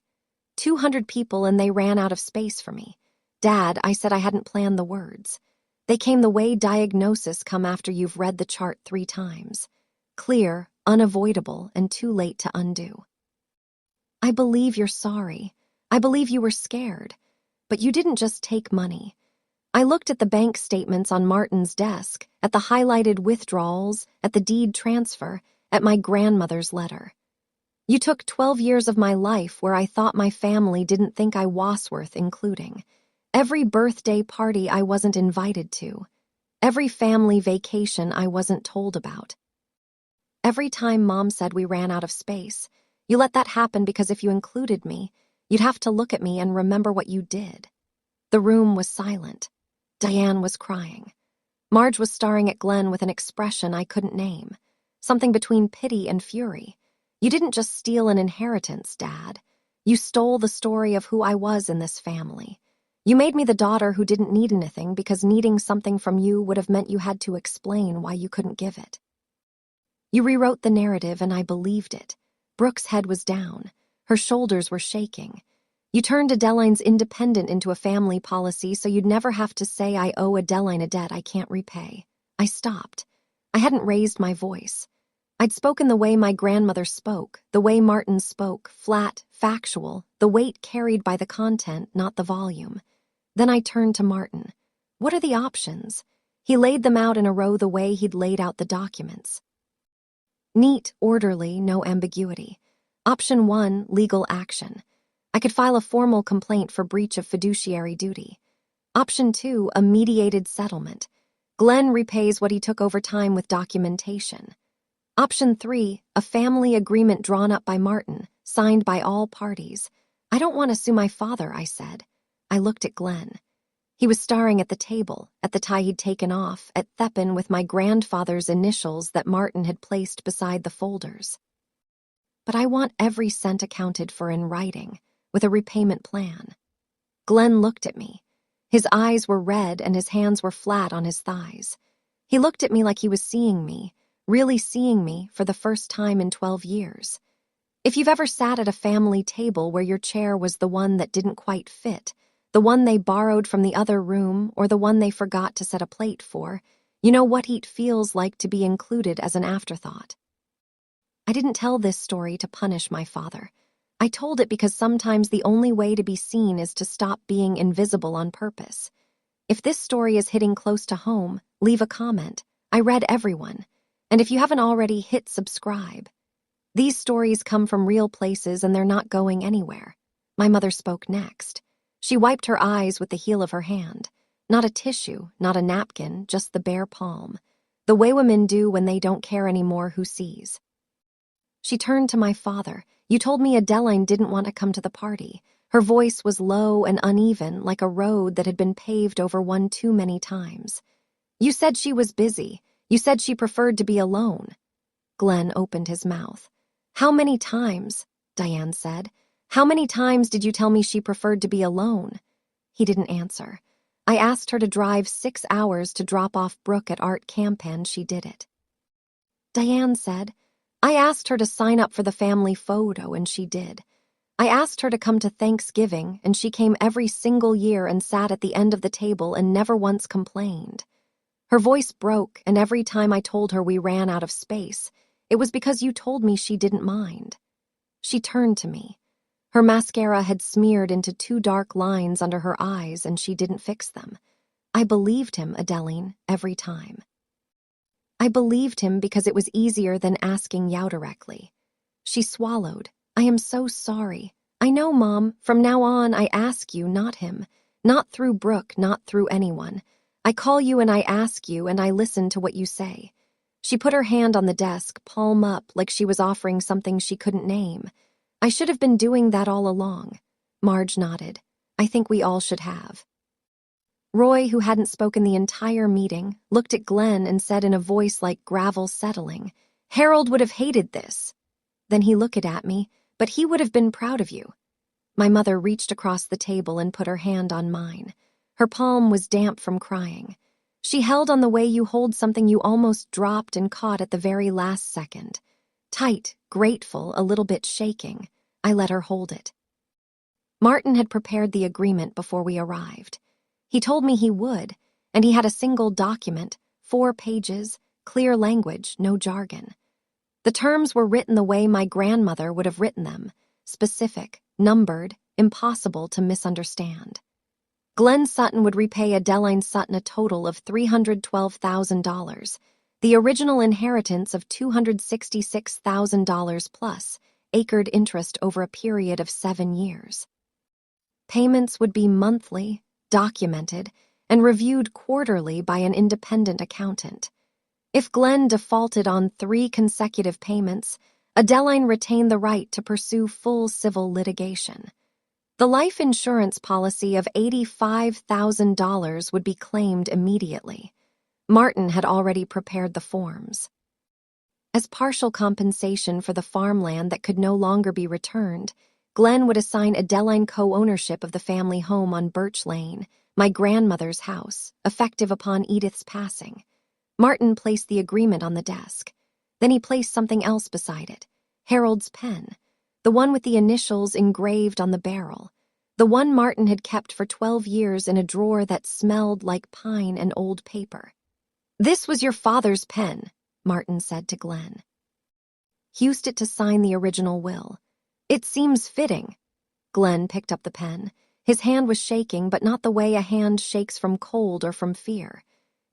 S1: 200 people and they ran out of space for me. "Dad," I said I hadn't planned the words. They came the way diagnoses come after you've read the chart 3 times. Clear, unavoidable, and too late to undo. "I believe you're sorry. I believe you were scared. But you didn't just take money." I looked at the bank statements on Martin's desk, at the highlighted withdrawals, at the deed transfer, at my grandmother's letter. "You took 12 years of my life where I thought my family didn't think I was worth including. Every birthday party I wasn't invited to. Every family vacation I wasn't told about. Every time Mom said we ran out of space, you let that happen because if you included me, you'd have to look at me and remember what you did." The room was silent. Diane was crying. Marge was staring at Glenn with an expression I couldn't name, something between pity and fury. "You didn't just steal an inheritance, Dad. You stole the story of who I was in this family. You made me the daughter who didn't need anything because needing something from you would have meant you had to explain why you couldn't give it. You rewrote the narrative and I believed it." Brooke's head was down. Her shoulders were shaking. "You turned Adeline's independent into a family policy so you'd never have to say I owe Adeline a debt I can't repay." I stopped. I hadn't raised my voice. I'd spoken the way my grandmother spoke, the way Martin spoke, flat, factual, the weight carried by the content, not the volume. Then I turned to Martin. What are the options? He laid them out in a row the way he'd laid out the documents. Neat, orderly, no ambiguity. Option 1, legal action. I could file a formal complaint for breach of fiduciary duty. Option 2, a mediated settlement. Glenn repays what he took over time with documentation. Option 3, a family agreement drawn up by Martin, signed by all parties. I don't want to sue my father, I said. I looked at Glenn. He was staring at the table, at the tie he'd taken off, at Thepin with my grandfather's initials that Martin had placed beside the folders. But I want every cent accounted for in writing, with a repayment plan. Glenn looked at me. His eyes were red and his hands were flat on his thighs. He looked at me like he was seeing me, really seeing me for the first time in 12 years. If you've ever sat at a family table where your chair was the one that didn't quite fit, the one they borrowed from the other room or the one they forgot to set a plate for, you know what it feels like to be included as an afterthought. I didn't tell this story to punish my father. I told it because sometimes the only way to be seen is to stop being invisible on purpose. If this story is hitting close to home, leave a comment. I read everyone. And if you haven't already, hit subscribe. These stories come from real places and they're not going anywhere. My mother spoke next. She wiped her eyes with the heel of her hand. Not a tissue, not a napkin, just the bare palm. The way women do when they don't care anymore who sees. She turned to my father. You told me Adeline didn't want to come to the party. Her voice was low and uneven, like a road that had been paved over one too many times. You said she was busy. You said she preferred to be alone. Glenn opened his mouth. How many times? Diane said. How many times did you tell me she preferred to be alone? He didn't answer. I asked her to drive 6 hours to drop off Brooke at Art Camp and she did it. Diane said, I asked her to sign up for the family photo and she did. I asked her to come to Thanksgiving and she came every single year and sat at the end of the table and never once complained. Her voice broke, and every time I told her we ran out of space, it was because you told me she didn't mind. She turned to me. Her mascara had smeared into 2 dark lines under her eyes and she didn't fix them. I believed him, Adeline, every time. I believed him because it was easier than asking Yao directly. She swallowed. I am so sorry. I know, Mom. From now on, I ask you, not him. Not through Brooke, not through anyone. I call you and I ask you and I listen to what you say. She put her hand on the desk, palm up, like she was offering something she couldn't name. I should have been doing that all along. Marge nodded. I think we all should have. Roy, who hadn't spoken the entire meeting, looked at Glenn and said in a voice like gravel settling, Harold would have hated this. Then he looked at me, but he would have been proud of you. My mother reached across the table and put her hand on mine. Her palm was damp from crying. She held on the way you hold something you almost dropped and caught at the very last second. Tight, grateful, a little bit shaking. I let her hold it. Martin had prepared the agreement before we arrived. He told me he would, and he had a single document, 4 pages, clear language, no jargon. The terms were written the way my grandmother would have written them, specific, numbered, impossible to misunderstand. Glenn Sutton would repay Adeline Sutton a total of $312,000, the original inheritance of $266,000 plus, acred interest over a period of 7 years. Payments would be monthly, documented, and reviewed quarterly by an independent accountant. If Glenn defaulted on 3 consecutive payments, Adeline retained the right to pursue full civil litigation. The life insurance policy of $85,000 would be claimed immediately. Martin had already prepared the forms. As partial compensation for the farmland that could no longer be returned, Glenn would assign Adeline co-ownership of the family home on Birch Lane, my grandmother's house, effective upon Edith's passing. Martin placed the agreement on the desk. Then he placed something else beside it, Harold's pen, the one with the initials engraved on the barrel, the one Martin had kept for 12 years in a drawer that smelled like pine and old paper. This was your father's pen, Martin said to Glenn. He used it to sign the original will. It seems fitting. Glenn picked up the pen. His hand was shaking, but not the way a hand shakes from cold or from fear.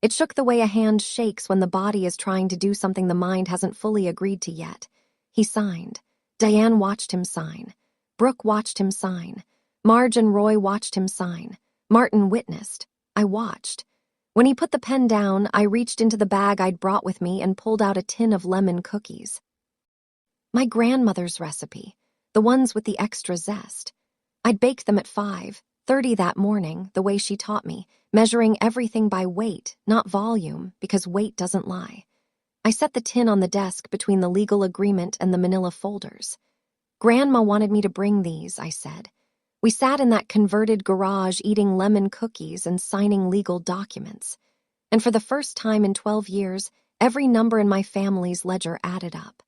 S1: It shook the way a hand shakes when the body is trying to do something the mind hasn't fully agreed to yet. He signed. Diane watched him sign. Brooke watched him sign. Marge and Roy watched him sign. Martin witnessed. I watched. When he put the pen down, I reached into the bag I'd brought with me and pulled out a tin of lemon cookies. My grandmother's recipe, the ones with the extra zest. I'd baked them at 5:30 that morning, the way she taught me, measuring everything by weight, not volume, because weight doesn't lie. I set the tin on the desk between the legal agreement and the manila folders. Grandma wanted me to bring these, I said. We sat in that converted garage eating lemon cookies and signing legal documents. And for the first time in 12 years, every number in my family's ledger added up.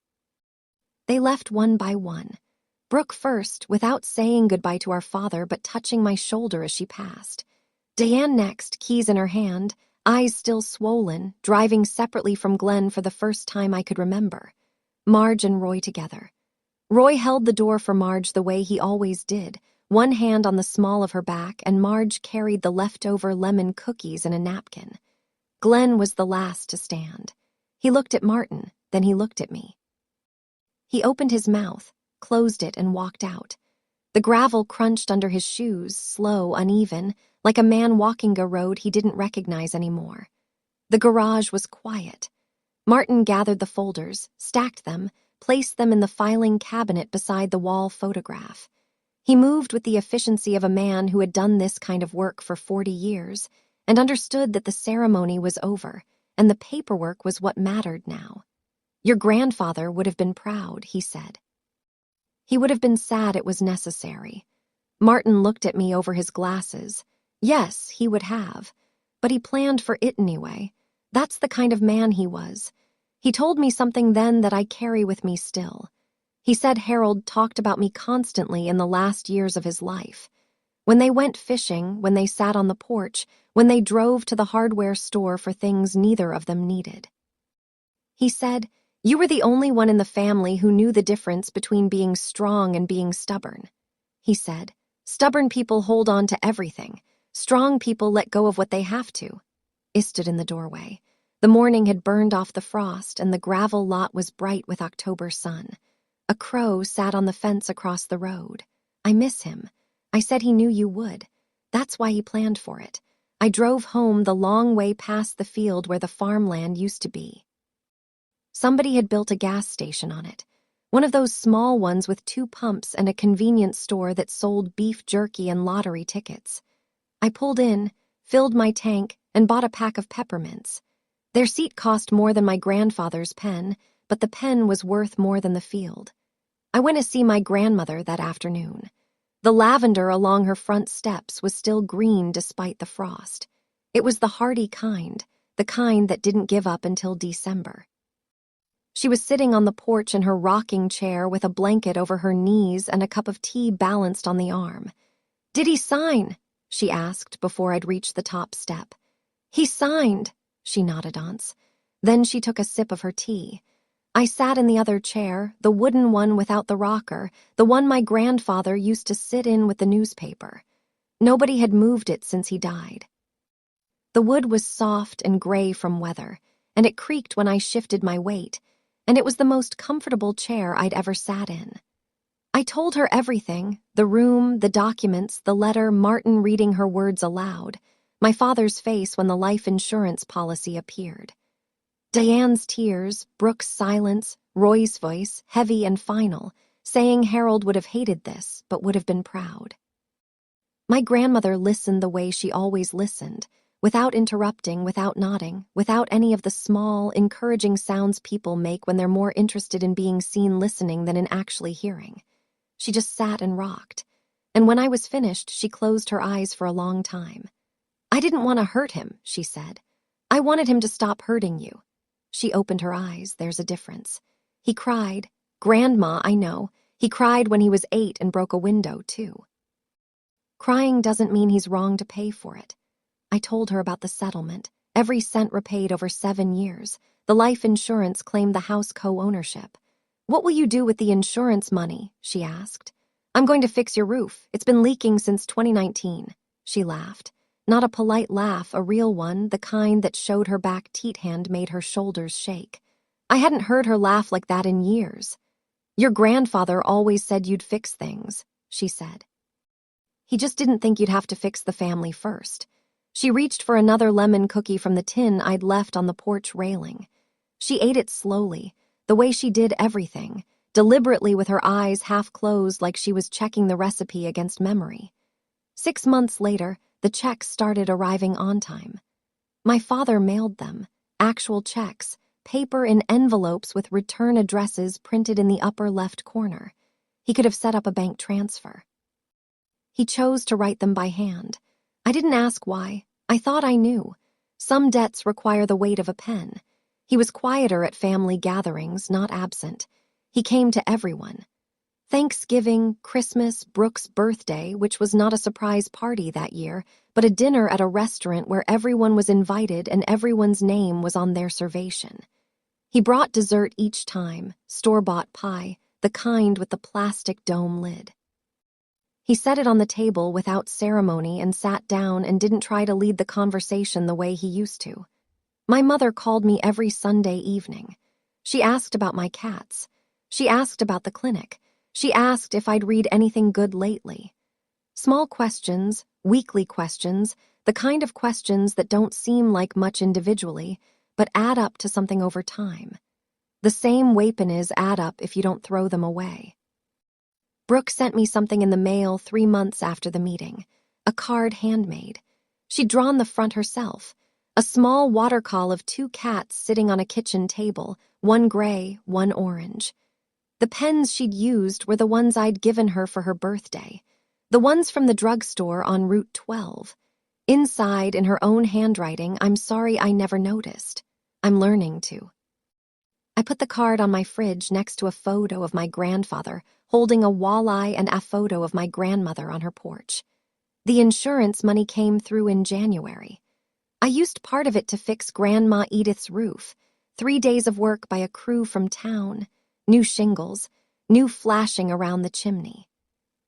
S1: They left one by one. Brooke first, without saying goodbye to our father but touching my shoulder as she passed. Diane next, keys in her hand, eyes still swollen, driving separately from Glenn for the first time I could remember. Marge and Roy together. Roy held the door for Marge the way he always did, one hand on the small of her back, and Marge carried the leftover lemon cookies in a napkin. Glenn was the last to stand. He looked at Martin, then he looked at me. He opened his mouth, closed it, and walked out. The gravel crunched under his shoes, slow, uneven, like a man walking a road he didn't recognize anymore. The garage was quiet. Martin gathered the folders, stacked them, placed them in the filing cabinet beside the wall photograph. He moved with the efficiency of a man who had done this kind of work for 40 years and understood that the ceremony was over and the paperwork was what mattered now. Your grandfather would have been proud, he said. He would have been sad it was necessary. Martin looked at me over his glasses. Yes, he would have. But he planned for it anyway. That's the kind of man he was. He told me something then that I carry with me still. He said Harold talked about me constantly in the last years of his life. When they went fishing, when they sat on the porch, when they drove to the hardware store for things neither of them needed. He said, "You were the only one in the family who knew the difference between being strong and being stubborn." He said, "Stubborn people hold on to everything. Strong people let go of what they have to." I stood in the doorway. The morning had burned off the frost and the gravel lot was bright with October sun. A crow sat on the fence across the road. I miss him. I said he knew you would. That's why he planned for it. I drove home the long way past the field where the farmland used to be. Somebody had built a gas station on it. One of those small ones with 2 pumps and a convenience store that sold beef jerky and lottery tickets. I pulled in, filled my tank, and bought a pack of peppermints. Their seat cost more than my grandfather's pen, but the pen was worth more than the field. I went to see my grandmother that afternoon. The lavender along her front steps was still green despite the frost. It was the hardy kind, the kind that didn't give up until December. She was sitting on the porch in her rocking chair with a blanket over her knees and a cup of tea balanced on the arm. "Did he sign?" she asked before I'd reached the top step. "He signed," she nodded once. Then she took a sip of her tea. I sat in the other chair, the wooden one without the rocker, the one my grandfather used to sit in with the newspaper. Nobody had moved it since he died. The wood was soft and gray from weather, and it creaked when I shifted my weight, and it was the most comfortable chair I'd ever sat in. I told her everything, the room, the documents, the letter, Martin reading her words aloud, my father's face when the life insurance policy appeared. Diane's tears, Brooke's silence, Roy's voice, heavy and final, saying Harold would have hated this, but would have been proud. My grandmother listened the way she always listened, without interrupting, without nodding, without any of the small, encouraging sounds people make when they're more interested in being seen listening than in actually hearing. She just sat and rocked, and when I was finished, she closed her eyes for a long time. "I didn't want to hurt him," she said. "I wanted him to stop hurting you." She opened her eyes. There's a difference. He cried. Grandma, I know. He cried when he was 8 and broke a window, too. Crying doesn't mean he's wrong to pay for it. I told her about the settlement, every cent repaid over 7 years. The life insurance claimed the house co-ownership. "What will you do with the insurance money?" she asked. "I'm going to fix your roof. It's been leaking since 2019. She laughed. Not a polite laugh, a real one, the kind that showed her back teat hand made her shoulders shake. I hadn't heard her laugh like that in years. "Your grandfather always said you'd fix things," she said. "He just didn't think you'd have to fix the family first." She reached for another lemon cookie from the tin I'd left on the porch railing. She ate it slowly, the way she did everything, deliberately with her eyes half closed like she was checking the recipe against memory. 6 months later, the checks started arriving on time. My father mailed them, actual checks, paper in envelopes with return addresses printed in the upper left corner. He could have set up a bank transfer. He chose to write them by hand. I didn't ask why. I thought I knew. Some debts require the weight of a pen. He was quieter at family gatherings, not absent. He came to everyone. Thanksgiving, Christmas, Brooke's birthday, which was not a surprise party that year, but a dinner at a restaurant where everyone was invited and everyone's name was on their servation. He brought dessert each time, store-bought pie, the kind with the plastic dome lid. He set it on the table without ceremony and sat down and didn't try to lead the conversation the way he used to. My mother called me every Sunday evening. She asked about my cats. She asked about the clinic. She asked if I'd read anything good lately. Small questions, weekly questions, the kind of questions that don't seem like much individually, but add up to something over time. The same weaponers add up if you don't throw them away. Brooke sent me something in the mail 3 months after the meeting, a card handmade. She'd drawn the front herself, a small watercolor of 2 cats sitting on a kitchen table, one gray, one orange. The pens she'd used were the ones I'd given her for her birthday, the ones from the drugstore on Route 12. Inside, in her own handwriting, "I'm sorry I never noticed. I'm learning to." I put the card on my fridge next to a photo of my grandfather holding a walleye and a photo of my grandmother on her porch. The insurance money came through in January. I used part of it to fix Grandma Edith's roof, 3 days of work by a crew from town, new shingles, new flashing around the chimney.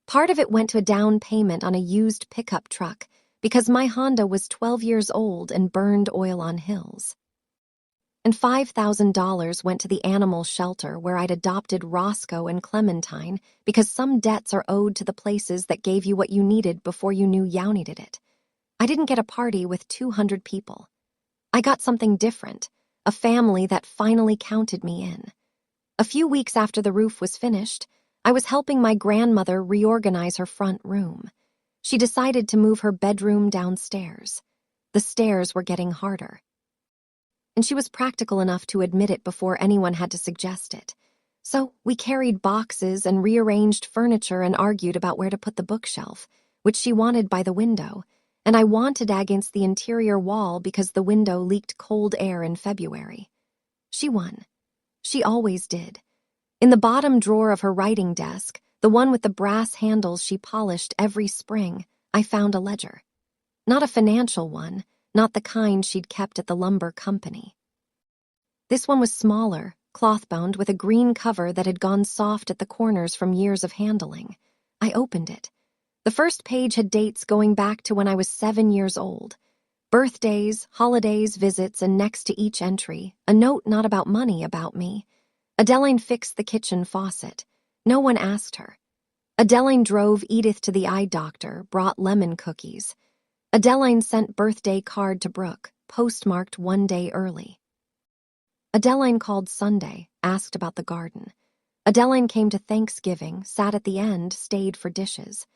S1: Part of it went to a down payment on a used pickup truck because my Honda was 12 years old and burned oil on hills. And $5,000 went to the animal shelter where I'd adopted Roscoe and Clementine because some debts are owed to the places that gave you what you needed before you knew you needed it. I didn't get a party with 200 people. I got something different, a family that finally counted me in. A few weeks after the roof was finished, I was helping my grandmother reorganize her front room. She decided to move her bedroom downstairs. The stairs were getting harder. And she was practical enough to admit it before anyone had to suggest it. So we carried boxes and rearranged furniture and argued about where to put the bookshelf, which she wanted by the window, and I wanted against the interior wall because the window leaked cold air in February. She won. She always did. In the bottom drawer of her writing desk, the one with the brass handles she polished every spring, I found a ledger. Not a financial one, not the kind she'd kept at the lumber company. This one was smaller, cloth-bound with a green cover that had gone soft at the corners from years of handling. I opened it. The first page had dates going back to when I was 7 years old. Birthdays, holidays, visits, and next to each entry, a note not about money, about me. Adeline fixed the kitchen faucet. No one asked her. Adeline drove Edith to the eye doctor, brought lemon cookies. Adeline sent birthday card to Brooke, postmarked 1 day early. Adeline called Sunday, asked about the garden. Adeline came to Thanksgiving, sat at the end, stayed for dishes.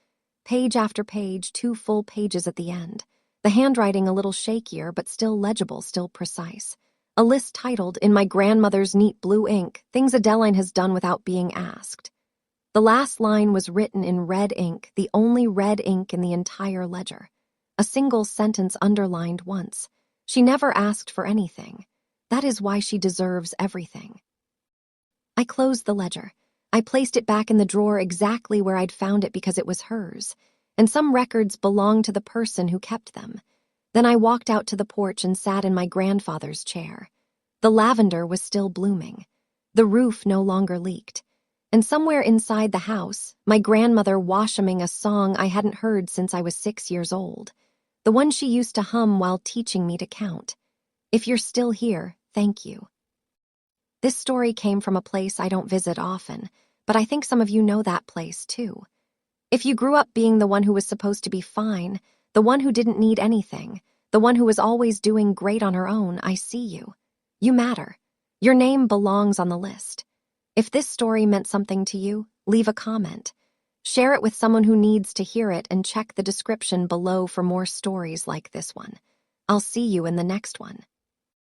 S1: Page after page, 2 full pages at the end. The handwriting a little shakier, but still legible, still precise. A list titled, in my grandmother's neat blue ink, things Adeline has done without being asked. The last line was written in red ink, the only red ink in the entire ledger. A single sentence underlined once. She never asked for anything. That is why she deserves everything. I closed the ledger. I placed it back in the drawer exactly where I'd found it because it was hers, and some records belonged to the person who kept them. Then I walked out to the porch and sat in my grandfather's chair. The lavender was still blooming. The roof no longer leaked. And somewhere inside the house, my grandmother washing a song I hadn't heard since I was 6 years old. The one she used to hum while teaching me to count. If you're still here, thank you. This story came from a place I don't visit often, but I think some of you know that place too. If you grew up being the one who was supposed to be fine, the one who didn't need anything, the one who was always doing great on her own, I see you. You matter. Your name belongs on the list. If this story meant something to you, leave a comment. Share it with someone who needs to hear it and check the description below for more stories like this one. I'll see you in the next one.